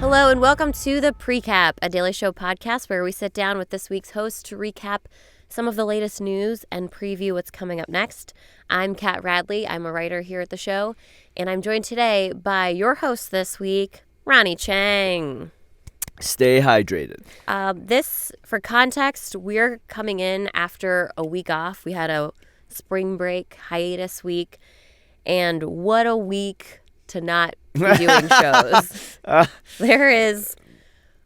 Hello and welcome to the Precap, a Daily Show podcast where we sit down with this week's host to recap some of the latest news and preview what's coming up next. I'm Kat Radley. I'm a writer here at the show, and I'm joined today by your host this week, Ronny Chieng. Stay hydrated. This, for context, we're coming in after a week off. We had a spring break hiatus week, and what a week to not be doing shows. There is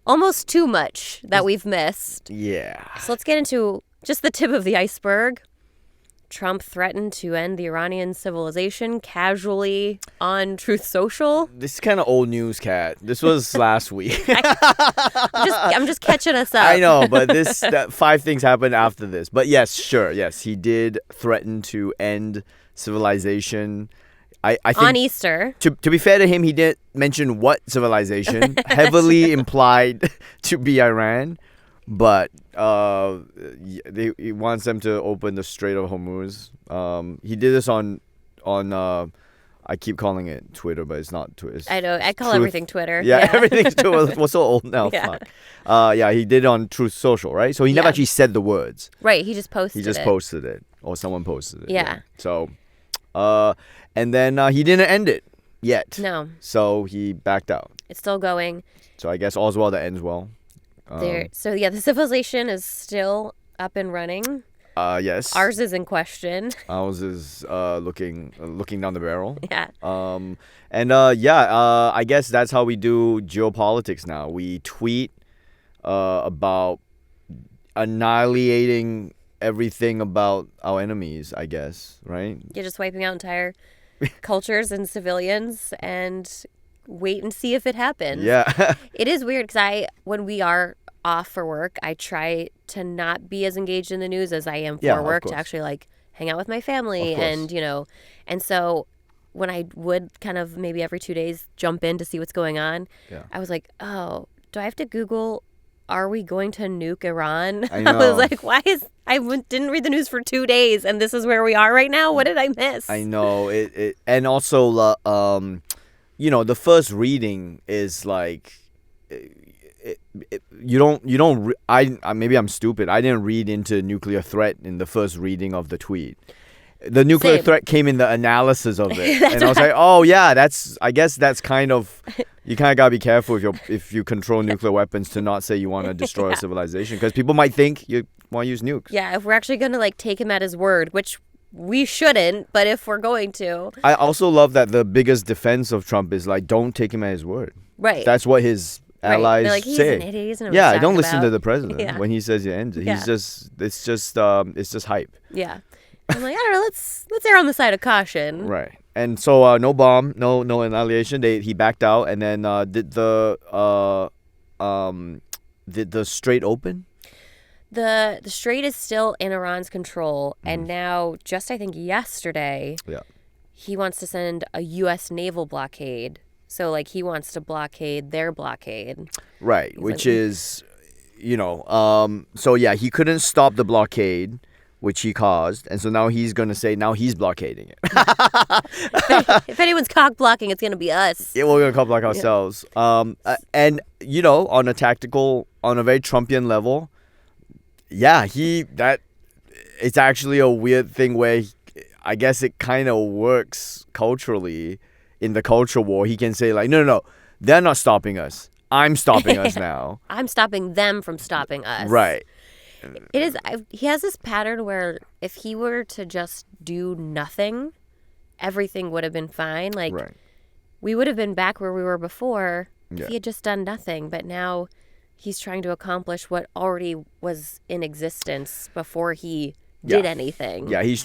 almost too much that we've missed. Yeah. So let's get into just the tip of the iceberg. Trump threatened to end the Iranian civilization casually on Truth Social. This is kind of old news, Kat. This was last week. I'm just catching us up. I know, but five things happened after this. But yes, sure. Yes, he did threaten to end civilization. I think on Easter. To be fair to him, he didn't mention what civilization. Heavily implied to be Iran. But he wants them to open the Strait of Hormuz. He did this on I keep calling it Twitter, but it's not Twitter. I know. I call everything Twitter. Yeah, everything's Twitter. We're so old now. Yeah. Fuck. He did it on Truth Social, right? So he never actually said the words. Right. He just posted it. He just posted it. Or someone posted it. Yeah. So, and then he didn't end it yet. No. So he backed out. It's still going. So I guess all's well that ends well. The civilization is still up and running. Yes. Ours is in question. Ours is looking down the barrel. Yeah. I guess that's how we do geopolitics now. We tweet about annihilating everything about our enemies, I guess, right? You're just wiping out entire cultures and civilians and wait and see if it happens. Yeah. It is weird because when we are off for work, I try to not be as engaged in the news as I am for work, to actually hang out with my family and so when I would kind of maybe every 2 days jump in to see what's going on, I was like, oh, do I have to Google, are we going to nuke Iran? I know. I was like, didn't read the news for 2 days and this is where we are right now? What did I miss? I know it and also the first reading is like maybe I'm stupid. I didn't read into nuclear threat in the first reading of the tweet. The nuclear threat came in the analysis of it, and I was like, oh yeah, I guess that's kind of, you kind of gotta be careful if you control nuclear weapons to not say you want to destroy a civilization, because people might think you want to use nukes. Yeah, if we're actually gonna take him at his word, which we shouldn't, but if we're going to. I also love that the biggest defense of Trump is don't take him at his word. Right. That's what his allies say. He's an idiot. He doesn't know what he's don't talking listen about. to the president when he says he ends it. Yeah. It's just hype. Yeah. I'm like, I don't know, let's err on the side of caution. Right. And so no bomb, no annihilation. He backed out, and then did the strait open? The strait is still in Iran's control, and now, just I think yesterday, he wants to send a U.S. naval blockade. So he wants to blockade their blockade. Right, which is, so yeah, he couldn't stop the blockade, which he caused, and so now he's going to say now he's blockading it. If anyone's cock blocking, it's going to be us. Yeah, we're going to cock block ourselves. And, on a very Trumpian level, it's actually a weird thing where I guess it kind of works culturally in the culture war. He can say no, they're not stopping us. I'm stopping us now. I'm stopping them from stopping us. Right. It is. He has this pattern where if he were to just do nothing, everything would have been fine. We would have been back where we were before if he had just done nothing. But now he's trying to accomplish what already was in existence before he did anything. Yeah, he's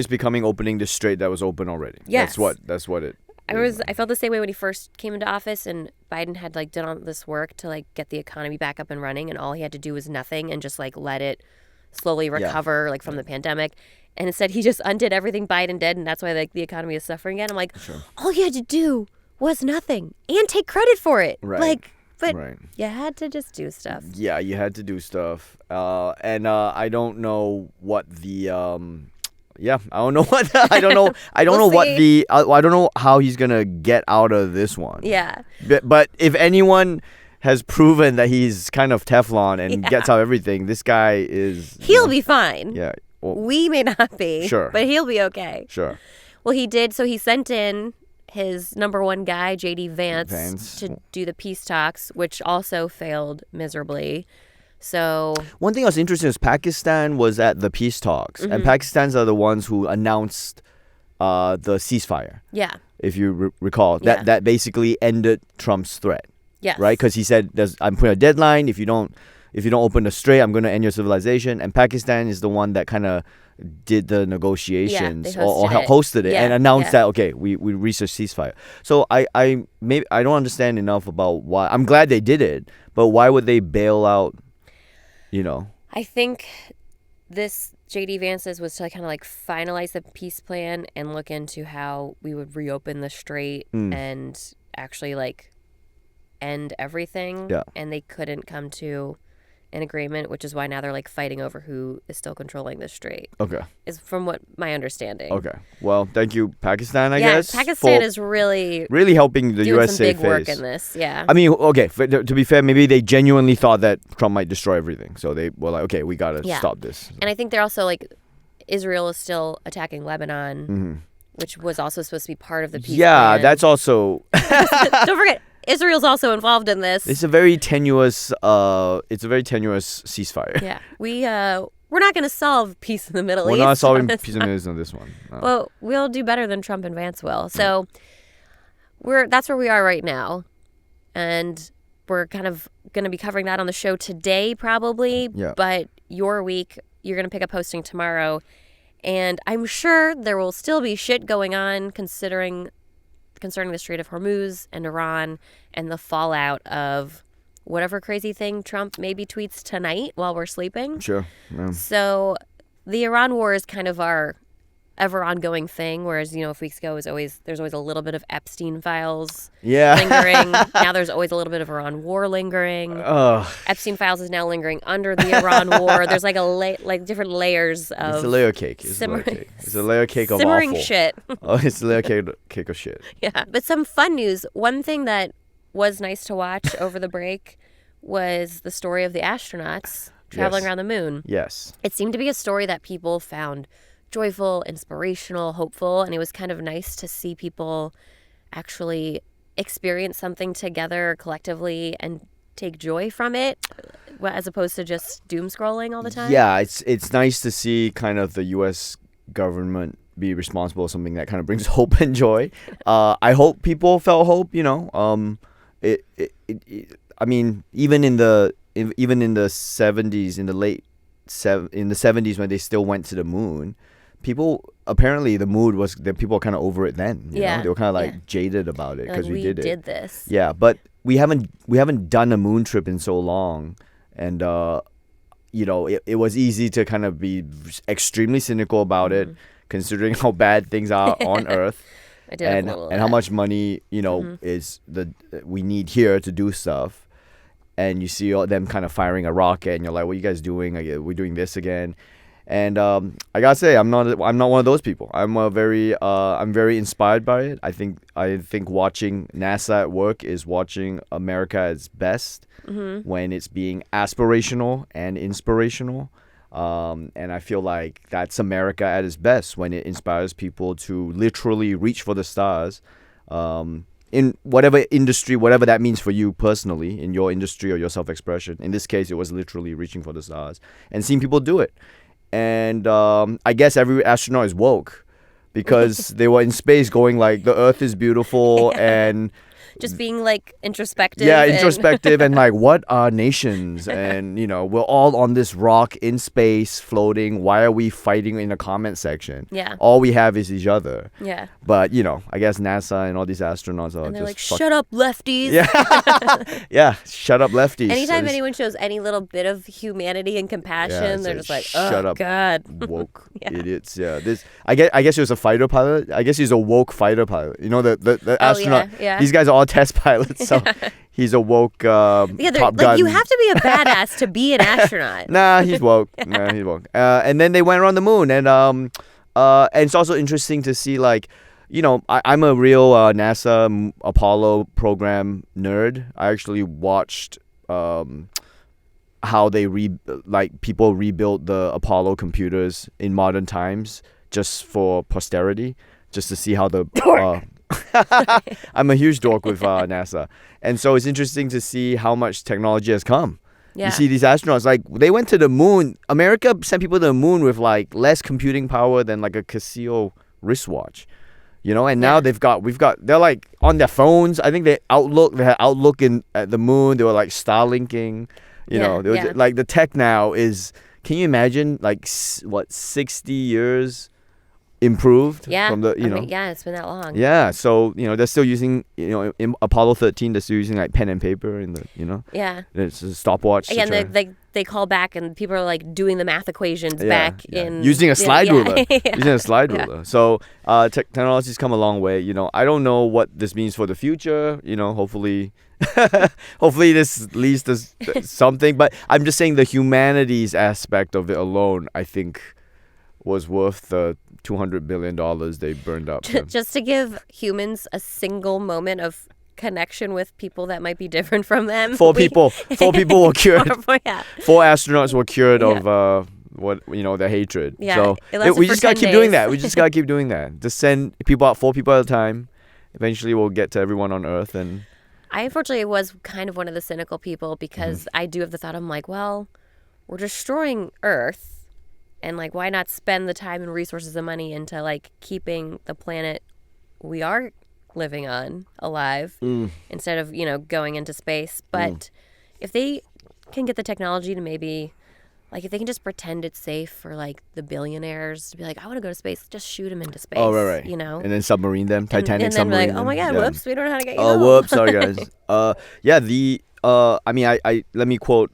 becoming opening the strait that was open already. Yes. That's what it I felt the same way when he first came into office, and Biden had done all this work to get the economy back up and running, and all he had to do was nothing and just let it slowly recover from the pandemic. And instead he just undid everything Biden did, and that's why the economy is suffering again. I'm like, all you had to do was nothing and take credit for it. Right. But you had to just do stuff. Yeah, you had to do stuff. And I don't know what the yeah, I don't know what I don't know. I don't know what the I don't know how he's gonna get out of this one. Yeah. But if anyone has proven that he's kind of Teflon and gets out everything, this guy is. He'll be fine. Yeah. Well, we may not be. Sure. But he'll be okay. Sure. Well, he did. So he sent in his number one guy, J.D. Vance, to do the peace talks, which also failed miserably. So one thing I was interested in is Pakistan was at the peace talks, and Pakistan's are the ones who announced the ceasefire. Yeah. If you recall, that basically ended Trump's threat. Yes. Right? Because he said, "I'm putting a deadline. If you don't open the strait, I'm going to end your civilization." And Pakistan is the one that kind of did the negotiations or hosted it and announced that we reached a ceasefire. So I don't understand enough about why. I'm glad they did it, but why would they bail out? I think this J.D. Vance's was to kind of like finalize the peace plan and look into how we would reopen the strait and actually like end everything. Yeah. And they couldn't come to an agreement, which is why now they're like fighting over who is still controlling the strait. Okay. Is from what my understanding. Okay. Well, thank you, Pakistan, I guess. Pakistan is really helping the U.S. doing some save big work face. in this. Yeah. I mean, okay, to be fair, maybe they genuinely thought that Trump might destroy everything. So they were like, okay, we got to stop this. And I think they're also like, Israel is still attacking Lebanon, which was also supposed to be part of the peace plan. That's also... Don't forget, Israel's also involved in this. It's a very tenuous ceasefire. Yeah. We're not going to solve peace in the Middle East. We're not solving peace in the Middle East on this one. No. Well, we'll do better than Trump and Vance will. So that's where we are right now. And we're kind of going to be covering that on the show today probably. Yeah. But your week, you're going to pick up hosting tomorrow. And I'm sure there will still be shit going on concerning the Strait of Hormuz and Iran and the fallout of whatever crazy thing Trump maybe tweets tonight while we're sleeping. Sure. Yeah. So the Iran war is kind of our ever ongoing thing, whereas, a few weeks ago there's always a little bit of Epstein files lingering. Now there's always a little bit of Iran war lingering. Epstein files is now lingering under the Iran war. There's like different layers of... It's a layer cake. It's a layer cake of simmering awful. Shit. It's a layer cake of shit. Yeah. But some fun news. One thing that was nice to watch over the break was the story of the astronauts traveling around the moon. Yes. It seemed to be a story that people found joyful, inspirational, hopeful, and it was kind of nice to see people actually experience something together collectively and take joy from it, as opposed to just doom scrolling all the time. Yeah, it's nice to see kind of the U.S. government be responsible for something that kind of brings hope and joy. I hope people felt hope. I mean, even in the 70s, in the 70s when they still went to the moon. Apparently the mood was that people were kind of over it then. You know? They were kind of jaded about it because we did it. We did this. Yeah, but we haven't done a moon trip in so long, and it was easy to kind of be extremely cynical about it, considering how bad things are on Earth, and how much money we need here to do stuff. And you see all them kind of firing a rocket, and you're like, "What are you guys doing? We're doing this again." And I gotta say, I'm not one of those people. I'm very inspired by it. I think watching NASA at work is watching America at its best when it's being aspirational and inspirational. And I feel like that's America at its best when it inspires people to literally reach for the stars. In whatever industry, whatever that means for you personally, in your industry or your self-expression. In this case, it was literally reaching for the stars and seeing people do it. And I guess every astronaut is woke because they were in space going like, the Earth is beautiful and... Just being like introspective. Yeah, introspective and like, what are nations? And, we're all on this rock in space floating. Why are we fighting in the comment section? Yeah. All we have is each other. Yeah. But, I guess NASA and all these astronauts are and they're just... like, shut up, lefties. Yeah. Yeah, shut up, lefties. Anytime anyone shows any little bit of humanity and compassion, they're just like, shut up, God. Woke idiots. Yeah. I guess he was a fighter pilot. I guess he's a woke fighter pilot. The astronaut. Yeah. These guys are all test pilots, so he's a woke Top Gun. You have to be a badass to be an astronaut. Nah, he's woke. And then they went around the moon, and And it's also interesting to see, like, I'm a real NASA Apollo program nerd. I actually watched how they people rebuilt the Apollo computers in modern times just for posterity, just to see how the I'm a huge dork with NASA, and so it's interesting to see how much technology has come. Yeah. You see these astronauts, like, they went to the moon. America sent people to the moon with like less computing power than like a Casio wristwatch, and now they're like on their phones. I think they had Outlook at the moon. They were like Starlinking. Like the tech now is, can you imagine, like, 60 years improved from the, it's been that long. Yeah, so, they're still using, in Apollo 13, they're still using like pen and paper in the, Yeah. It's a stopwatch. Yeah, and they call back and people are like doing the math equations back in using a slide ruler. Using a slide ruler. So technology's come a long way. I don't know what this means for the future. Hopefully this leads to something. But I'm just saying the humanities aspect of it alone, I think, was worth the $200 billion they burned up. Just to give humans a single moment of connection with people that might be different from them. Four people were cured. 4 astronauts were cured of their hatred. Yeah, so we just gotta keep doing that. We just gotta keep doing that. Just send people out, 4 people at a time. Eventually we'll get to everyone on Earth. And I unfortunately was kind of one of the cynical people, because I do have the thought, I'm like, well, we're destroying Earth, and like, why not spend the time and resources and money into like keeping the planet we are living on alive instead of going into space. But if they can get the technology to maybe, like, if they can just pretend it's safe for like the billionaires to be like, I want to go to space, just shoot them into space. Oh, right. And then submarine them, Titanic and submarine. Be like, oh my god, whoops, we don't know how to get you home. home. Whoops, sorry guys. I let me quote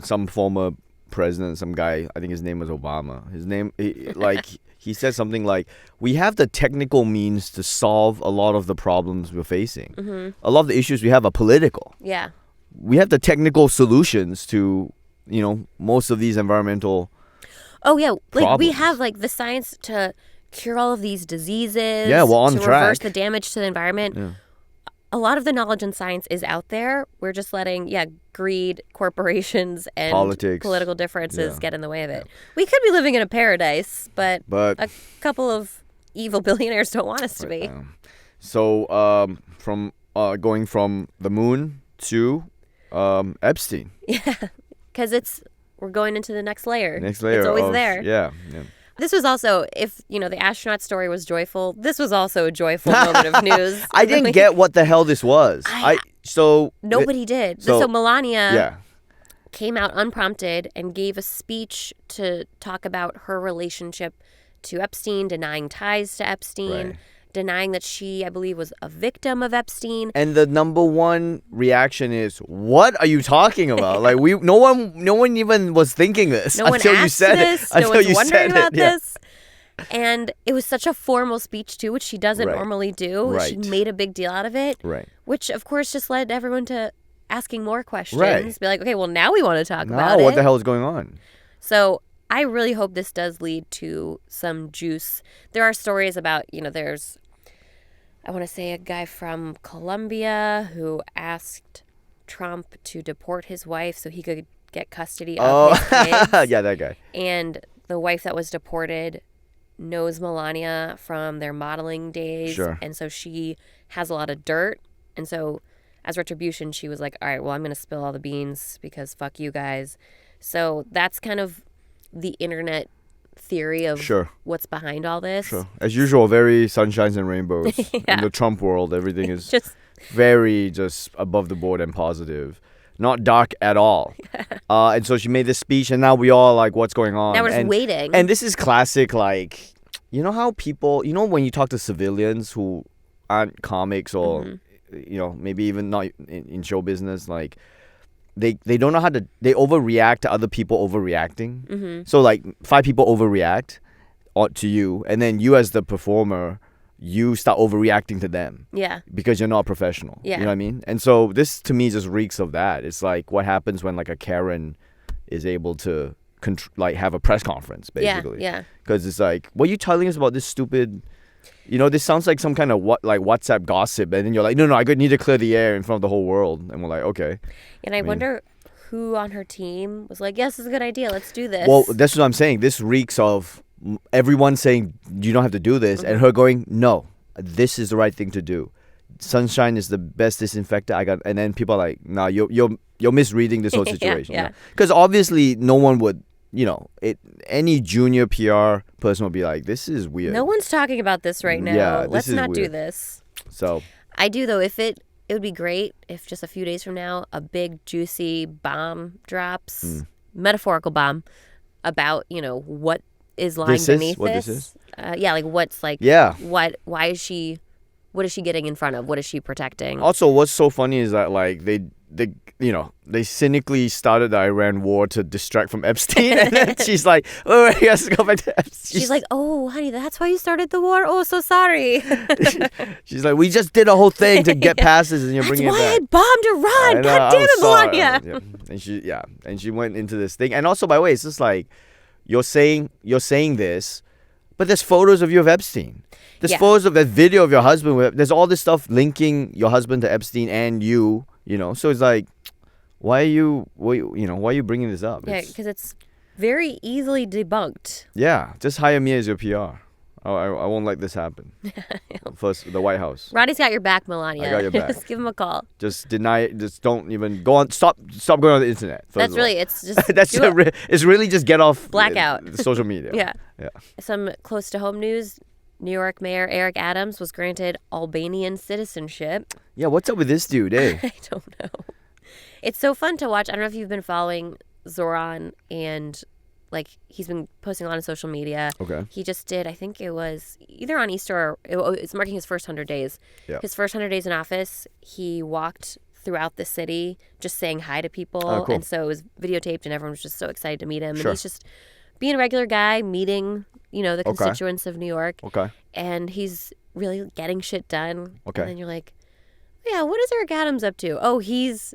some former president, some guy, I think his name was Obama. He said something like, we have the technical means to solve a lot of the problems we're facing. A lot of the issues we have are political. Yeah. We have the technical solutions to, most of these environmental like problems. We have like the science to cure all of these diseases. Yeah, we're on to track. Reverse the damage to the environment. Yeah. A lot of the knowledge and science is out there. We're just letting, greed, corporations, and politics, political differences get in the way of it. We could be living in a paradise, but a couple of evil billionaires don't want us to be. So, from going from the moon to Epstein. Yeah, because we're going into the next layer. Next layer. It's always there. Yeah. This was also, if, the astronaut story was joyful, this was also a joyful moment of news. I didn't get what the hell this was. Nobody did. So Melania came out unprompted and gave a speech to talk about her relationship to Epstein, denying ties to Epstein, denying that she, I believe, was a victim of Epstein. And the number one reaction is, "What are you talking about?" Like, no one even was thinking this until you said it. No one's wondering about this. And it was such a formal speech too, which she doesn't normally do. Right. She made a big deal out of it. Right. Which of course just led everyone to asking more questions. Right. Be like, okay, well now we want to talk about it. What the hell is going on? So I really hope this does lead to some juice. There are stories about, there's, I want to say, a guy from Colombia who asked Trump to deport his wife so he could get custody of his kids. Yeah, that guy. And the wife that was deported knows Melania from their modeling days. Sure. And so she has a lot of dirt. And so as retribution, she was like, all right, well, I'm going to spill all the beans because fuck you guys. So that's kind of the internet theory of what's behind all this. Sure. As usual, very sunshines and rainbows. In the Trump world, everything is very just above the board and positive. Not dark at all. And so she made this speech, and now we all like, what's going on? Now we're just waiting. And this is classic, like, how people, when you talk to civilians who aren't comics or, maybe even not in show business, like, they don't know how to, they overreact to other people overreacting. Mm-hmm. So like 5 people overreact to you, and then you as the performer, you start overreacting to them. Yeah. Because you're not a professional. Yeah. You know what I mean? And so this to me just reeks of that. It's like what happens when like a Karen is able to like have a press conference, basically. Yeah. Because it's like, what are you telling us about this stupid? This sounds like some kind of WhatsApp gossip, and then you're like, no, I need to clear the air in front of the whole world, and we're like, okay. And I wonder who on her team was like, yes, this is a good idea, let's do this. Well, that's what I'm saying. This reeks of everyone saying you don't have to do this, and her going, no, this is the right thing to do. Sunshine is the best disinfectant. And then people are like, nah, you're misreading this whole situation. Because obviously no one would. Any junior PR person would be like, this is weird. No one's talking about this right now. Yeah, let's not do this. So I do, though. If it would be great if just a few days from now, a big, juicy bomb drops, metaphorical bomb, about, what is lying beneath this. This is? What's like, why is she, what is she getting in front of? What is she protecting? Also, what's so funny is that, like, they cynically started the Iran war to distract from Epstein, and then she's like, oh, he has to go back to Epstein. She's like, oh, honey, that's why you started the war? Oh, so sorry. She's like, we just did a whole thing to get past this, and you're bringing it back. That's why I bombed Iran. God damn it, Melania. And she went into this thing. And also, by the way, it's just like, you're saying this, but there's photos of you of Epstein. There's photos of that video of your husband. There's all this stuff linking your husband to Epstein and you. So it's like, why are you bringing this up? Yeah, because it's very easily debunked. Yeah, just hire me as your PR. I won't let this happen. First, the White House. Ronnie's got your back, Melania. I got your back. Just give him a call. Just deny it. Just don't even go on. Stop going on the internet. That's really, it's just. It's really just get off. Blackout. Social media. Yeah. Some close to home news. New York Mayor Eric Adams was granted Albanian citizenship. Yeah, what's up with this dude, eh? I don't know. It's so fun to watch. I don't know if you've been following Zoran, and he's been posting a lot on social media. Okay. He just did, I think it was either on Easter or it's marking his first 100 days. Yeah. His first 100 days in office, he walked throughout the city just saying hi to people. Oh, cool. And so it was videotaped and everyone was just so excited to meet him. Sure. And he's just being a regular guy, meeting, the constituents of New York. Okay. And he's really getting shit done. Okay. And then you're like, yeah, what is Eric Adams up to? Oh, he's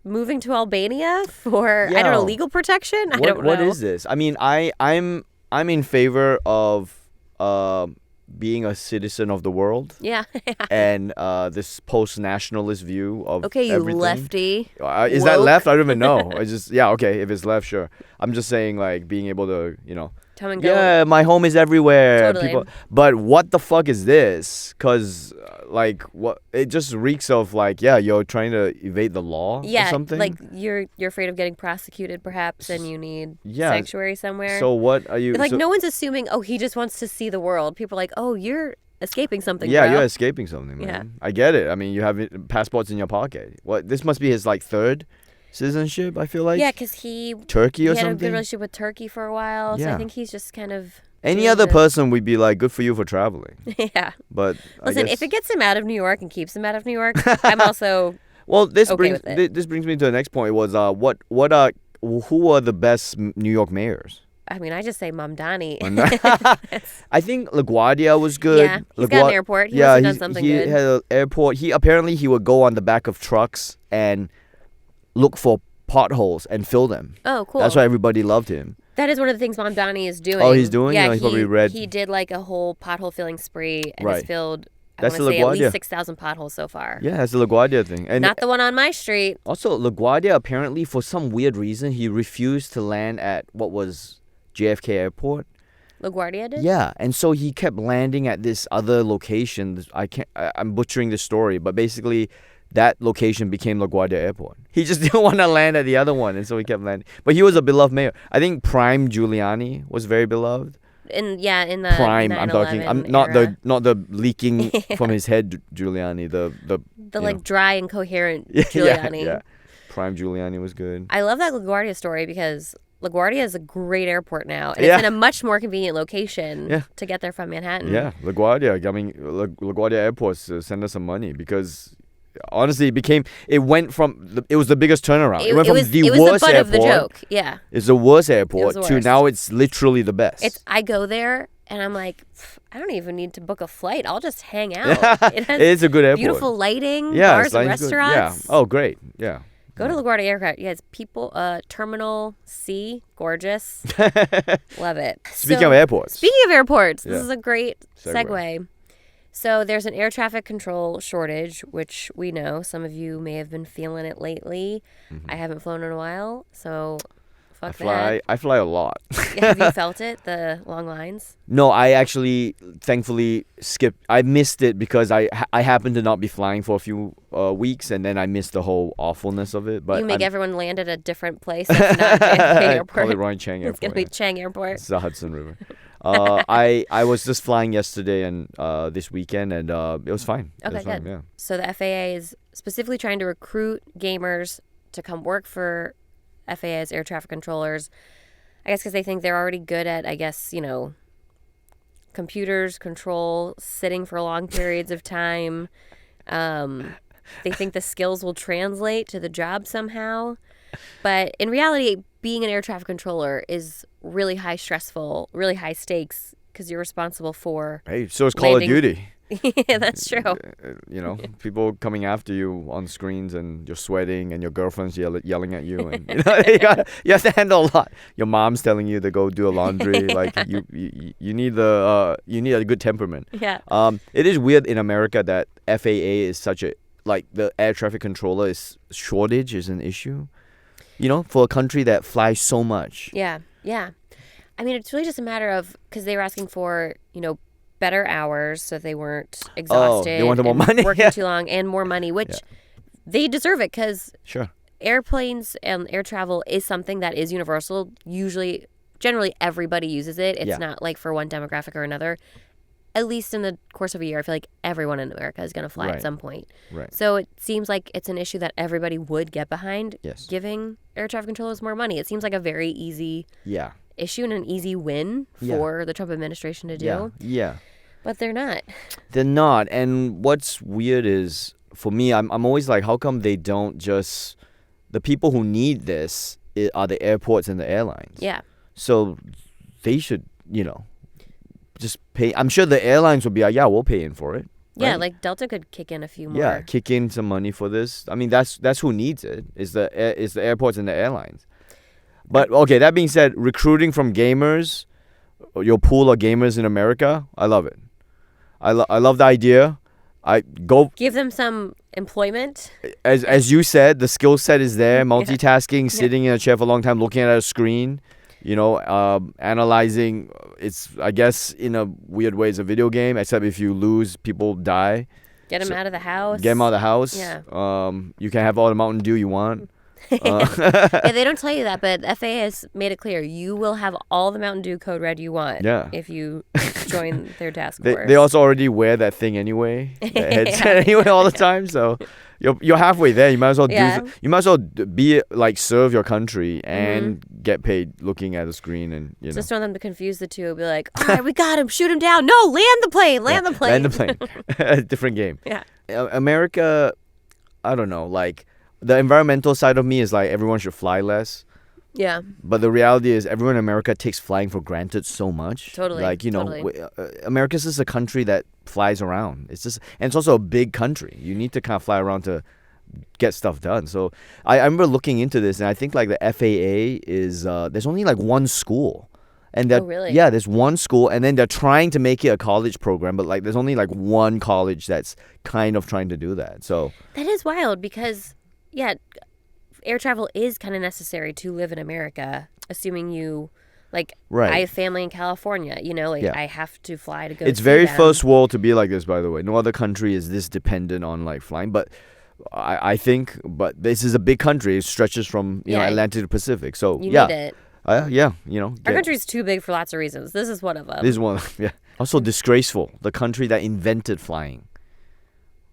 moving to Albania for legal protection. I don't know. What is this? I mean, I'm in favor of being a citizen of the world. Yeah. And this post-nationalist view of okay, you everything. Lefty. Is that left? I don't even know. Okay, if it's left, sure. I'm just saying, like, being able to, come and go. Yeah, my home is everywhere. Totally. But what the fuck is this? Because, what it just reeks of, you're trying to evade the law or something. Like you're afraid of getting prosecuted, perhaps, and you need sanctuary somewhere. So what are you... no one's assuming, he just wants to see the world. People are like, oh, you're escaping something, Yeah, bro. you're escaping something, man. Yeah. I get it. I mean, you have passports in your pocket. This must be his, third citizenship, I feel like. Yeah, because Turkey or he had something? a good relationship with Turkey for a while, so I think he's just kind of... Any other person would be like, good for you for traveling. Yeah. But listen, if it gets him out of New York and keeps him out of New York, I'm also this brings me to the next point. Was who are the best New York mayors? I mean, I just say Mamdani. I think LaGuardia was good. Yeah, he's got an airport. He must have done something good. He had an airport. He would go on the back of trucks and look for potholes and fill them. Oh, cool. That's why everybody loved him. That is one of the things Mamdani is doing. Oh, he's doing? Yeah, he probably read. He did a whole pothole filling spree and has filled, I That's want to say, at least 6,000 potholes so far. Yeah, that's the LaGuardia thing. And not the one on my street. Also, LaGuardia, apparently, for some weird reason, he refused to land at what was JFK Airport. LaGuardia did? Yeah, and so he kept landing at this other location. I'm butchering the story, but basically that location became LaGuardia Airport. He just didn't want to land at the other one, and so he kept landing. But he was a beloved mayor. I think Prime Giuliani was very beloved. In the Prime, I'm talking. I'm not era. the leaking from his head Giuliani. The dry and coherent Giuliani. Yeah. Prime Giuliani was good. I love that LaGuardia story because LaGuardia is a great airport now, and it's in a much more convenient location to get there from Manhattan. Yeah, LaGuardia. I mean, LaGuardia Airports send us some money because honestly, it was the biggest turnaround. It went from the worst butt airport. Of the joke. Yeah. It's the worst airport the to worst. now it's literally the best. I go there and I'm like, I don't even need to book a flight. I'll just hang out. It has it's a good airport. Beautiful lighting, Yeah, bars and restaurants. Good. Yeah. Oh, great. Yeah. Go to LaGuardia Aircraft. Yeah, it's Terminal C. Gorgeous. Love it. Speaking of airports. This is a great segue. So there's an air traffic control shortage, which we know. Some of you may have been feeling it lately. I haven't flown in a while, so fuck that. I fly a lot. Have you felt it, the long lines? No, I actually, thankfully, skipped. I missed it because I happened to not be flying for a few weeks, and then I missed the whole awfulness of it. But you make everyone land at a different place. That's not JFK Airport. Probably Ronny Chieng Airport. It's going to be Chieng Airport. It's the Hudson River. I was just flying yesterday and this weekend, and it was fine. Okay, good. Yeah. So the FAA is specifically trying to recruit gamers to come work for FAA's air traffic controllers. I guess because they think they're already good at, computers, control, sitting for long periods of time. They think the skills will translate to the job somehow. But in reality, being an air traffic controller is really high stressful, really high stakes because you're responsible for so it's Call of Duty. Yeah, that's true. People coming after you on screens and you're sweating and your girlfriend's yelling at you. And you have to handle a lot. Your mom's telling you to go do a laundry. Like you need you need a good temperament. Yeah. It is weird in America that FAA is such a, the air traffic controller shortage is an issue. For a country that flies so much. Yeah, yeah. I mean, it's really just a matter of, because they were asking for, better hours so they weren't exhausted. They wanted more money. Working too long and more money, which they deserve it because airplanes and air travel is something that is universal. Generally, everybody uses it. It's not like for one demographic or another. At least in the course of a year, I feel like everyone in America is going to fly at some point. Right. So it seems like it's an issue that everybody would get behind, giving air traffic controllers more money. It seems like a very easy issue and an easy win for the Trump administration to do. Yeah. But they're not. They're not. And what's weird is, for me, I'm always like, how come they don't just... The people who need this are the airports and the airlines. Yeah. So they should, just pay. I'm sure the airlines will be like, we'll pay in for it. Yeah, right? like Delta could kick in a few more. Yeah, kick in some money for this. I mean, that's who needs it, is the airports and the airlines. But, okay, that being said, recruiting from gamers, your pool of gamers in America, I love it. I love the idea. Give them some employment. As you said, the skill set is there. Multitasking, sitting in a chair for a long time, looking at a screen. Analyzing, it's, I guess, in a weird way, it's a video game, except if you lose, people die. Get them out of the house. Get them out of the house. Yeah. You can have all the Mountain Dew you want. Yeah, they don't tell you that, but FAA has made it clear you will have all the Mountain Dew code red you want if you join their task force. They also already wear that thing anyway, that headset anyway all the time, so you're halfway there. You might as well you might as well be serve your country and get paid looking at a screen and Just want them to confuse the two. Be like, all right, we got him, shoot him down. No, land the plane. Land the plane. Different game. Yeah. America, I don't know, the environmental side of me is everyone should fly less. Yeah. But the reality is everyone in America takes flying for granted so much. Totally. America's just a country that flies around. And it's also a big country. You need to kind of fly around to get stuff done. So I remember looking into this, and I think the FAA is there's only one school. And really? Yeah, there's one school, and then they're trying to make it a college program, but there's only one college that's kind of trying to do that. So that is wild because air travel is kind of necessary to live in America, assuming you, I have family in California, I have to fly to go It's see very them. first world to be like this, by the way. No other country is this dependent on, flying, but I think, but this is a big country. It stretches from, Atlantic to Pacific, so, you need it. Our country's too big for lots of reasons. This is one of them. This is one, Also disgraceful, the country that invented flying.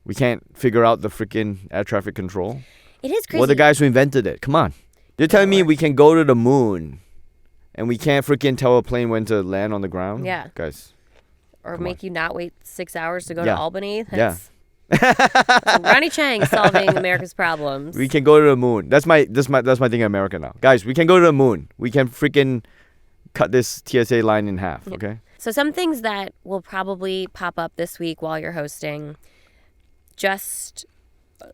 We can't figure out the freaking air traffic control. It is crazy. We're the guys who invented it. Come on. You're telling me we can go to the moon and we can't freaking tell a plane when to land on the ground? Yeah. Guys. Or make you not wait 6 hours to go to Albany? That's Ronny Chieng solving America's problems. We can go to the moon. That's my thing in America now. Guys, we can go to the moon. We can freaking cut this TSA line in half, okay? So some things that will probably pop up this week while you're hosting, just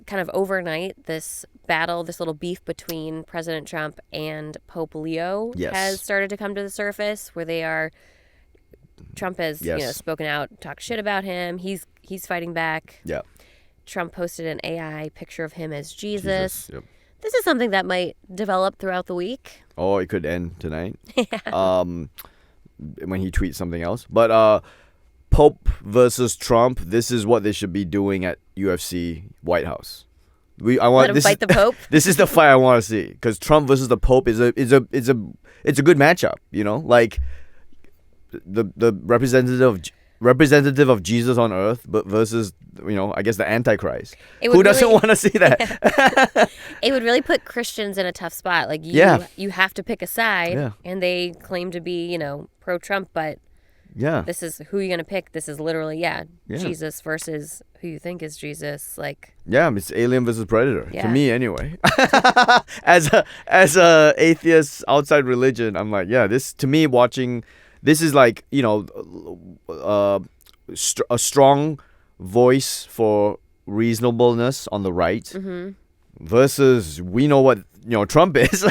kind of overnight, this battle, this little beef between President Trump and Pope Leo has started to come to the surface, where Trump has spoken out, talked shit about him. He's fighting back. Yeah. Trump posted an AI picture of him as Jesus. Yep. This is something that might develop throughout the week. Oh, it could end tonight. When he tweets something else. But Pope versus Trump, this is what they should be doing at UFC White House. Let him fight the Pope. This is the fight I want to see, because Trump versus the Pope is a good matchup. Like the representative of Jesus on earth, but versus I guess the Antichrist. Who doesn't want to see that? It would really put Christians in a tough spot. Like you have to pick a side, and they claim to be pro-Trump, but this is who you're gonna pick. This is literally Jesus versus who you think is Jesus. Like it's Alien versus Predator to me anyway. as a atheist outside religion, I'm like this to me watching. This is like, a strong voice for reasonableness on the right versus we know what Trump is.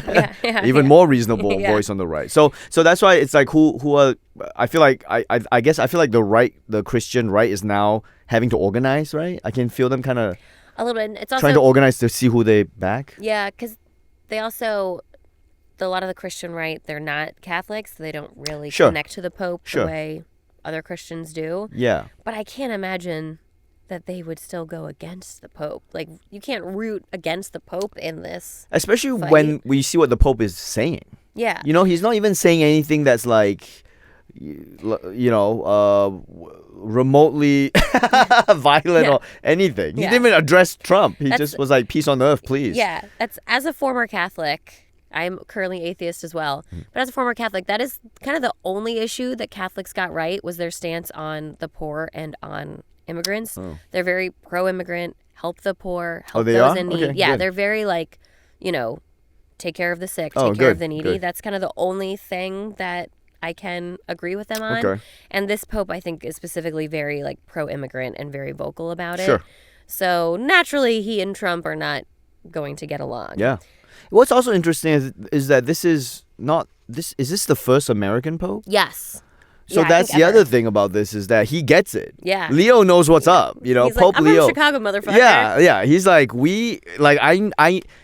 Even more reasonable voice on the right. So that's why it's like who are I feel like I guess I feel like the Christian right is now having to organize, right? I can feel them kind of a little bit. It's also trying to organize to see who they back. Yeah, because they also. A lot of the Christian right, they're not Catholics, so they don't really connect to the Pope the way other Christians do. Yeah. But I can't imagine that they would still go against the Pope. Like, you can't root against the Pope in this. Especially fight. When we see what the Pope is saying. Yeah. He's not even saying anything that's like, remotely violent or anything. He didn't even address Trump. He just was like, peace on earth, please. Yeah. That's, as a former Catholic, I'm currently atheist as well. But as a former Catholic, that is kind of the only issue that Catholics got right, was their stance on the poor and on immigrants. They're very pro-immigrant, help the poor, help those in need. Okay, yeah, good. they're very like, take care of the sick, take care of the needy. Good. That's kind of the only thing that I can agree with them on. Okay. And this Pope, I think, is specifically very like pro-immigrant and very vocal about it. Sure. So naturally, he and Trump are not going to get along. Yeah. What's also interesting is that this is not this. Is this the first American Pope? Yes. So that's the other thing about this, is that he gets it. Yeah. Leo knows what's up. He's Pope like, I'm Leo. from Chicago, motherfucker. Yeah. He's like,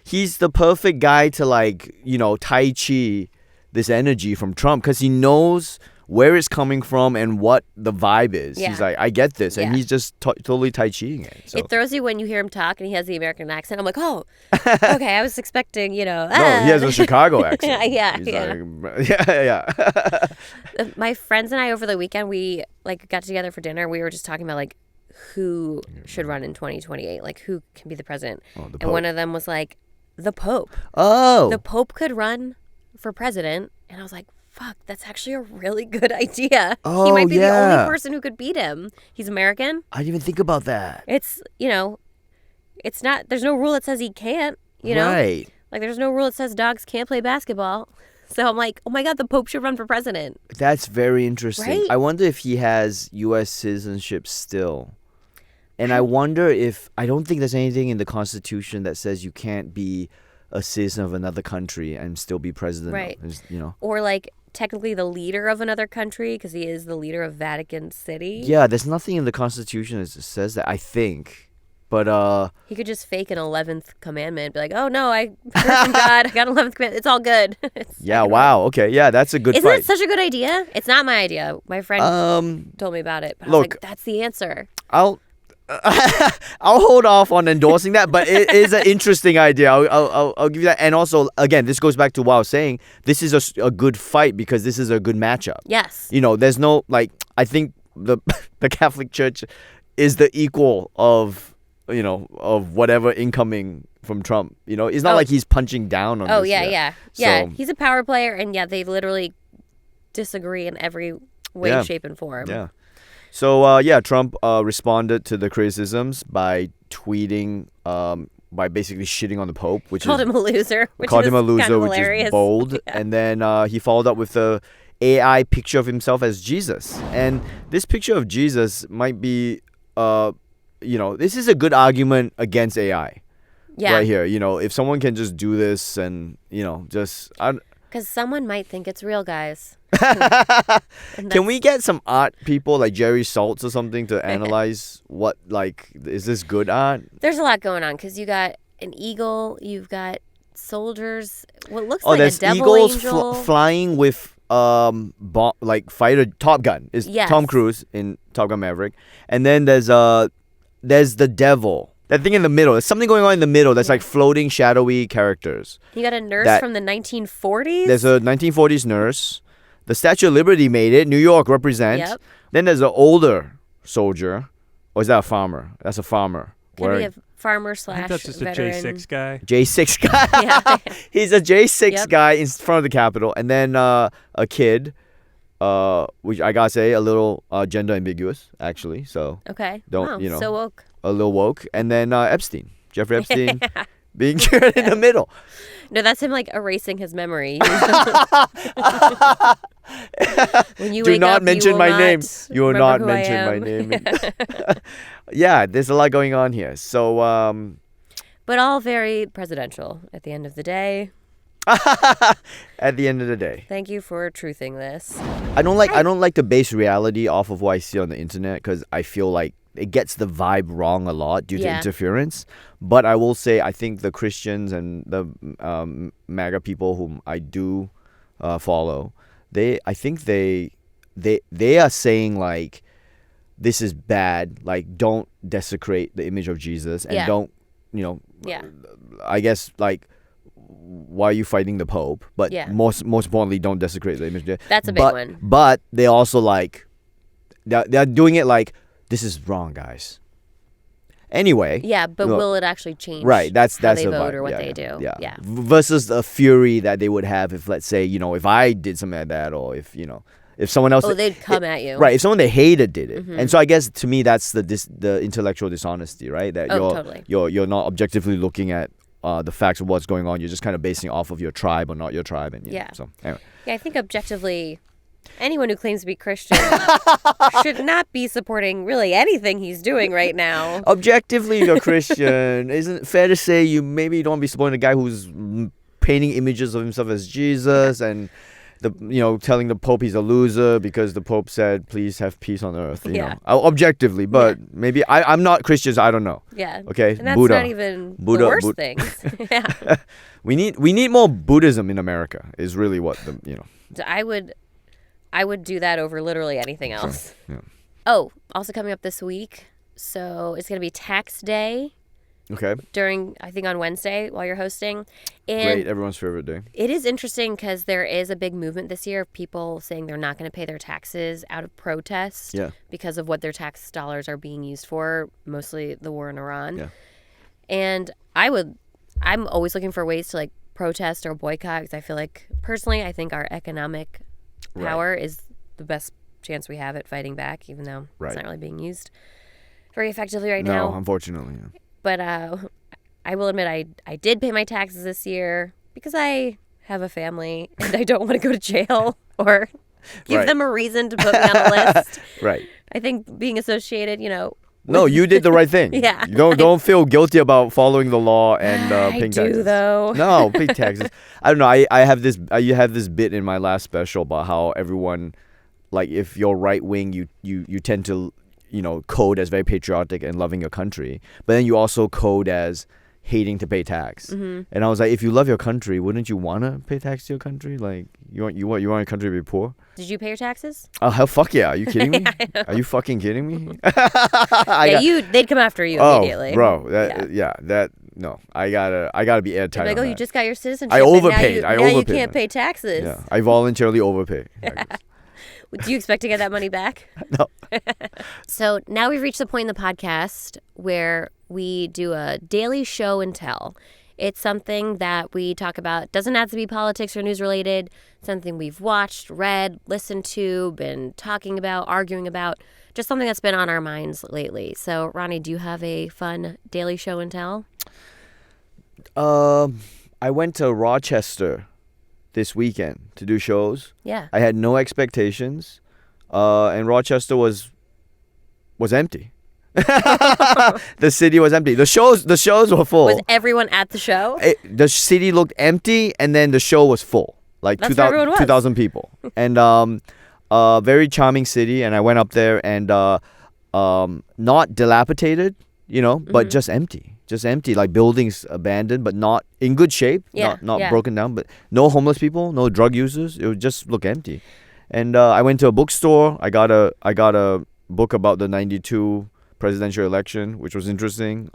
he's the perfect guy to like, Tai Chi this energy from Trump, because he knows where it's coming from and what the vibe is. Yeah. He's like, I get this. And he's just totally Tai Chiing it. So. It throws you when you hear him talk and he has the American accent. I'm like, oh, okay, I was expecting, No, he has a Chicago accent. Yeah. My friends and I over the weekend, we like got together for dinner. We were just talking about like who should run in 2028, like who can be the president. And one of them was like, the Pope. Oh. The Pope could run for president. And I was like, fuck, that's actually a really good idea. Oh, he might be the only person who could beat him. He's American. I didn't even think about that. It's, it's not, there's no rule that says he can't, Right. Like, there's no rule that says dogs can't play basketball. So I'm like, oh my God, the Pope should run for president. That's very interesting. Right? I wonder if he has U.S. citizenship still. And I wonder if, I don't think there's anything in the Constitution that says you can't be a citizen of another country and still be president. Right. Of, Or like technically the leader of another country, because he is the leader of Vatican City. Yeah, there's nothing in the Constitution that says that, I think. But he could just fake an 11th commandment, be like, oh no, I heard from God, I got an 11th commandment, it's all good. Wow, okay, yeah, that's a good Isn't fight. it such a good idea? It's not my idea. My friend told me about it, but I was like, that's the answer. I'll hold off on endorsing that, but it is an interesting idea. I'll give you that. And also, again, this goes back to what I was saying. This is a good fight because this is a good matchup. Yes. There's no, like, I think the Catholic Church is the equal of, of whatever incoming from Trump. It's not like he's punching down on this. Yeah. So, he's a power player, and they literally disagree in every way, shape, and form. Yeah. So, Trump responded to the criticisms by tweeting, by basically shitting on the Pope, which called him a loser, which which hilarious. is bold. And then he followed up with the AI picture of himself as Jesus. And this picture of Jesus might be this is a good argument against AI. Yeah. Right here. If someone can just do this and, just... Because someone might think it's real, guys. Can we get some art people like Jerry Saltz or something to analyze what, is this good art? There's a lot going on because you got an eagle, you've got soldiers, what looks like a devil eagles angel. Flying with fighter Top Gun is Tom Cruise in Top Gun Maverick, and then there's the devil. That thing in the middle. There's something going on in the middle that's like floating, shadowy characters. You got a nurse from the 1940s? There's a 1940s nurse. The Statue of Liberty made it. New York represent. Yep. Then there's an older soldier. Or is that a farmer? That's a farmer. Could be a farmer / I think that's just veteran. a J6 guy. J6 guy. Yeah. He's a J6 guy in front of the Capitol. And then a kid, which I gotta say, a little gender ambiguous, actually. So okay. So woke. A little woke. And then Epstein. Jeffrey Epstein being cured in the middle. No, that's him erasing his memory. When you do not mention my name. You will not mention my name. Yeah, there's a lot going on here. So, but all very presidential at the end of the day. At the end of the day. Thank you for truthing this. I don't like to base reality off of what I see on the internet because I feel like it gets the vibe wrong a lot due to interference. But I will say I think the Christians and the MAGA people whom I do follow, I think they are saying this is bad, don't desecrate the image of Jesus and don't I guess why are you fighting the Pope? But most importantly, don't desecrate the image. That's a big one. But they also they're doing it this is wrong, guys. Anyway. Yeah, but will it actually change? Right, that's how they a vote vibe. or what they do. Yeah. Versus the fury that they would have if, let's say, if I did something like that, or if someone else. Oh, they'd come at you. Right, if someone they hated did it, and so I guess to me that's the intellectual dishonesty, right? That totally. you're not objectively looking at the facts of what's going on. You're just kind of basing it off of your tribe or not your tribe, and so anyway. Yeah, I think objectively, anyone who claims to be Christian should not be supporting really anything he's doing right now. Objectively, you're Christian. Isn't it fair to say you maybe don't be supporting a guy who's painting images of himself as Jesus and telling the Pope he's a loser because the Pope said, please have peace on earth. You know, objectively, but maybe I'm not Christian, so I don't know. Yeah. Okay. And that's Buddha. not even the worst things. Yeah. We need more Buddhism in America. Is really what I would do that over literally anything else. Sure. Yeah. Oh, also coming up this week. So it's going to be tax day. Okay. I think on Wednesday while you're hosting. And great, everyone's favorite day. It is interesting because there is a big movement this year of people saying they're not going to pay their taxes out of protest because of what their tax dollars are being used for, mostly the war in Iran. Yeah. And I'm always looking for ways to protest or boycott because I feel personally, I think our economic power is the best chance we have at fighting back, even though it's not really being used very effectively right now. No, unfortunately. Yeah. But I will admit I did pay my taxes this year because I have a family and I don't want to go to jail or give them a reason to put me on the list. Right. I think being associated, No, you did the right thing. Yeah. Don't feel guilty about following the law and paying taxes. I do, though. No, pay taxes. I don't know. I have this bit in my last special about how everyone, if you're right wing, you tend to code as very patriotic and loving your country, but then you also code as hating to pay tax. Mm-hmm. And I was like, if you love your country, wouldn't you want to pay tax to your country? You want your country to be poor? Did you pay your taxes? Oh hell, fuck yeah! Are you kidding me? Are you fucking kidding me? They'd come after you immediately. Bro, no, I gotta be airtight. You just got your citizenship. I overpaid. Now you can't pay taxes. Yeah, I voluntarily overpay. Do you expect to get that money back? No. So now we've reached the point in the podcast where we do a daily show and tell. It's something that we talk about. Doesn't have to be politics or news related. Something we've watched, read, listened to, been talking about, arguing about. Just something that's been on our minds lately. So, Ronny, do you have a fun daily show and tell? I went to Rochester this weekend to do shows. Yeah. I had no expectations, and Rochester was empty. The city was empty. The shows were full. Was everyone at the show? The city looked empty, and then the show was full. Like 2,000 people. And very charming city. And I went up there, and not dilapidated, but just empty. Just empty, like buildings abandoned, but not in good shape. Not broken down, but no homeless people, no drug users. It would just look empty. And I went to a bookstore. I got a book about the 92 presidential election, which was interesting.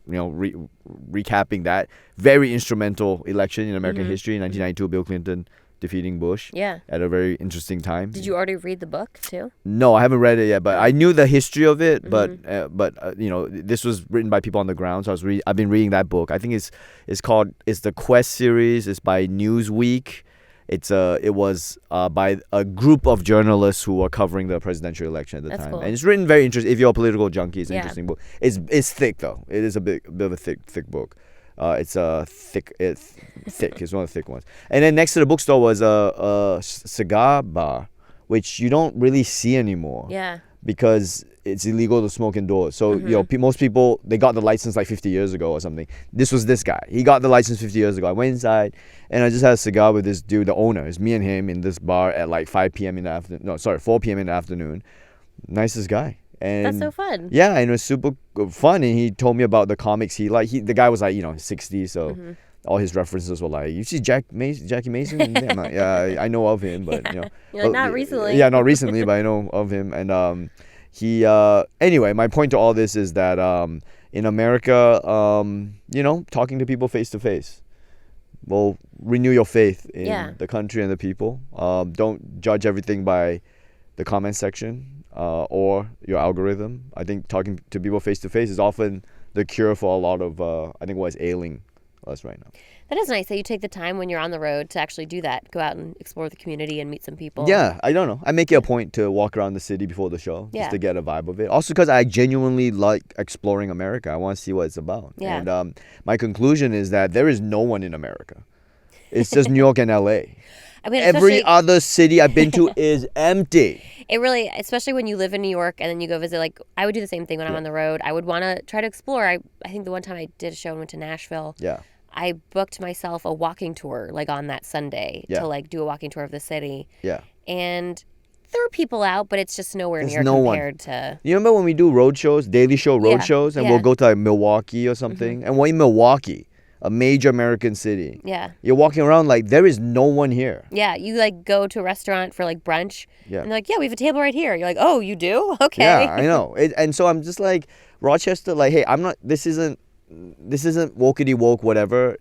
Recapping that very instrumental election in American history, 1992, Bill Clinton defeating Bush. Yeah. At a very interesting time. Did you already read the book too? No, I haven't read it yet, but I knew the history of it. But this was written by people on the ground, so I've been reading that book. I think it's the Quest series. It's by Newsweek. It was by a group of journalists who were covering the presidential election at the time. Cool. And it's written very interesting. If you're a political junkie, it's an interesting book. It's thick though. It is a bit of a thick book. It's thick. It's thick. It's one of the thick ones. And then next to the bookstore was a cigar bar, which you don't really see anymore. Yeah. Because it's illegal to smoke indoors. So most people, they got the license like 50 years ago or something. This was this guy. He got the license 50 years ago. I went inside and I just had a cigar with this dude, the owner. It's me and him in this bar at like 4 p.m. in the afternoon. Nicest guy. And that's so fun. Yeah, and it was super fun. And he told me about the comics he liked. The guy was like 60, so all his references were like, you see Jackie Mason? I'm like, yeah, I know of him, but You're like, not recently. Yeah, not recently, but I know of him. And he anyway, my point to all this is that in America, talking to people face to face will renew your faith in the country and the people. Don't judge everything by the comment section. Or your algorithm. I think talking to people face to face is often the cure for a lot of I think what is ailing us right now. That is nice that you take the time when you're on the road to actually do that. Go out and explore the community and meet some people. Yeah, I don't know. I make it a point to walk around the city before the show just to get a vibe of it. Also because I genuinely like exploring America. I want to see what it's about. Yeah. And my conclusion is that there is no one in America. It's just New York and LA. I mean, every other city I've been to is empty. It really, especially when you live in New York and then you go visit, like, I would do the same thing when I'm on the road. I would want to try to explore. I think the one time I did a show and went to Nashville, I booked myself a walking tour, like, on that Sunday to, like, do a walking tour of the city. Yeah. And there were people out, but it's just nowhere near compared to... You remember when we do road shows, Daily Show road shows, and we'll go to, like, Milwaukee or something? And we're in Milwaukee. A major American city. Yeah. You're walking around like there is no one here. Yeah. You like go to a restaurant for like brunch. Yeah. And they're like, yeah, we have a table right here. You're like, oh, you do? Okay. Yeah, I know. And so I'm just like, Rochester, like, hey, this isn't wokey woke, whatever.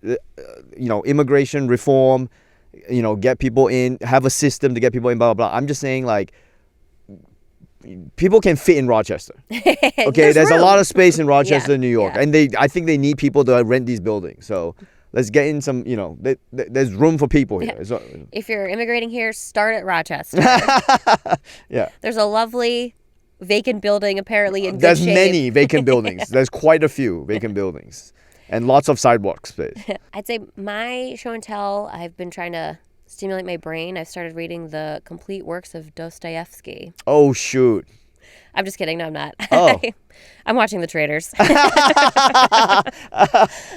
Immigration reform, get people in, have a system to get people in, blah, blah, blah. I'm just saying like, people can fit in Rochester. Okay, there's a lot of space in Rochester, New York, and I think they need people to rent these buildings. So let's get in some. There's room for people here. Yeah. If you're immigrating here, start at Rochester. Yeah, there's a lovely vacant building apparently in good There's shape. many vacant buildings. There's quite a few vacant buildings, and lots of sidewalk space. I'd say my show and tell. I've been trying to stimulate my brain. I've started reading the complete works of Dostoevsky. Oh, shoot. I'm just kidding. No, I'm not. Oh. I'm watching The Traitors. The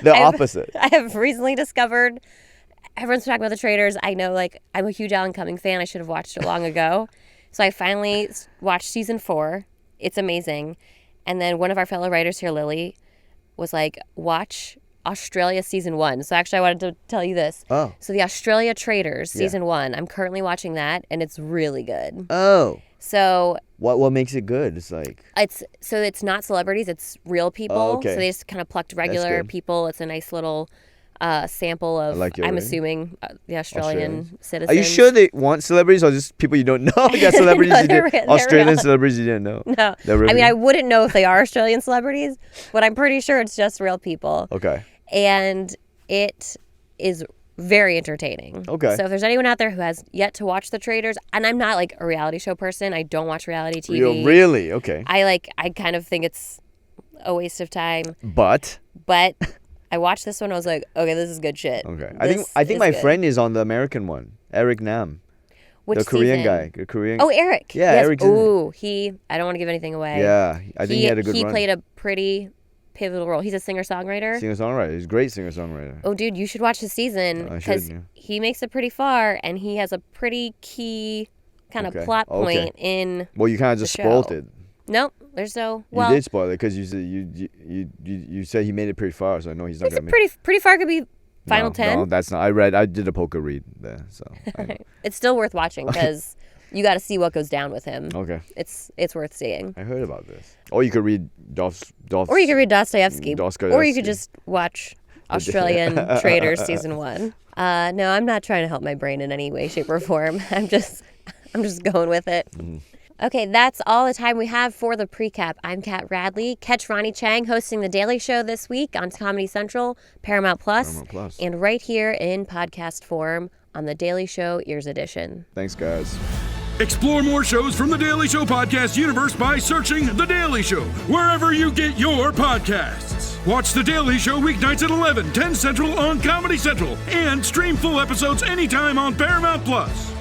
opposite. I have recently discovered, everyone's talking about The Traitors. I know, like, I'm a huge Alan Cumming fan. I should have watched it long ago. So I finally watched season 4. It's amazing. And then one of our fellow writers here, Lily, was like, watch Australia season 1. So actually I wanted to tell you this. Oh. So the Australia Traitors season 1, I'm currently watching that and it's really good. Oh. So what makes it good? It's not celebrities, it's real people. Oh, okay. So they just kind of plucked regular people. It's a nice little sample of, I'm assuming, the Australian citizens. Are you sure they want celebrities or just people you don't know? Yeah, celebrities Australian celebrities you didn't know. No. I mean, I wouldn't know if they are Australian celebrities, but I'm pretty sure it's just real people. Okay. And it is very entertaining. Okay. So if there's anyone out there who has yet to watch The Traitors, and I'm not like a reality show person, I don't watch reality TV. Really? Okay. I kind of think it's a waste of time. But I watched this one. I was like, okay, this is good shit. Okay. I think my friend is on the American one, Eric Nam. Which the Korean season? guy. The Korean. Oh, Eric. Yeah, yes. Eric. Ooh, I don't want to give anything away. Yeah, I think he had a good run. He run. played a pretty pivotal role. He's a singer-songwriter. Singer-songwriter. He's a great singer-songwriter. Oh, dude, you should watch his season because he makes it pretty far, and he has a pretty key kind of plot point in. Well, you kind of just spoiled it. Nope, there's no. Well, you did spoil it because you said you said he made it pretty far, so I know he's not gonna make it. Pretty far could be final 10. No, that's not. I did a poker read there, so. It's still worth watching because you got to see what goes down with him. Okay. It's worth seeing. I heard about this. Or you could read Or you could read Dostoevsky. Or you could just watch Australian Traders season 1. No, I'm not trying to help my brain in any way, shape, or form. I'm just going with it. Mm. Okay, that's all the time we have for the pre-cap. I'm Kat Radley. Catch Ronny Chieng hosting The Daily Show this week on Comedy Central, Paramount Plus, and right here in podcast form on The Daily Show Ears Edition. Thanks, guys. Explore more shows from The Daily Show podcast universe by searching The Daily Show wherever you get your podcasts. Watch The Daily Show weeknights at 11, 10 Central on Comedy Central, and stream full episodes anytime on Paramount Plus.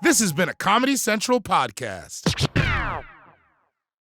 This has been a Comedy Central podcast.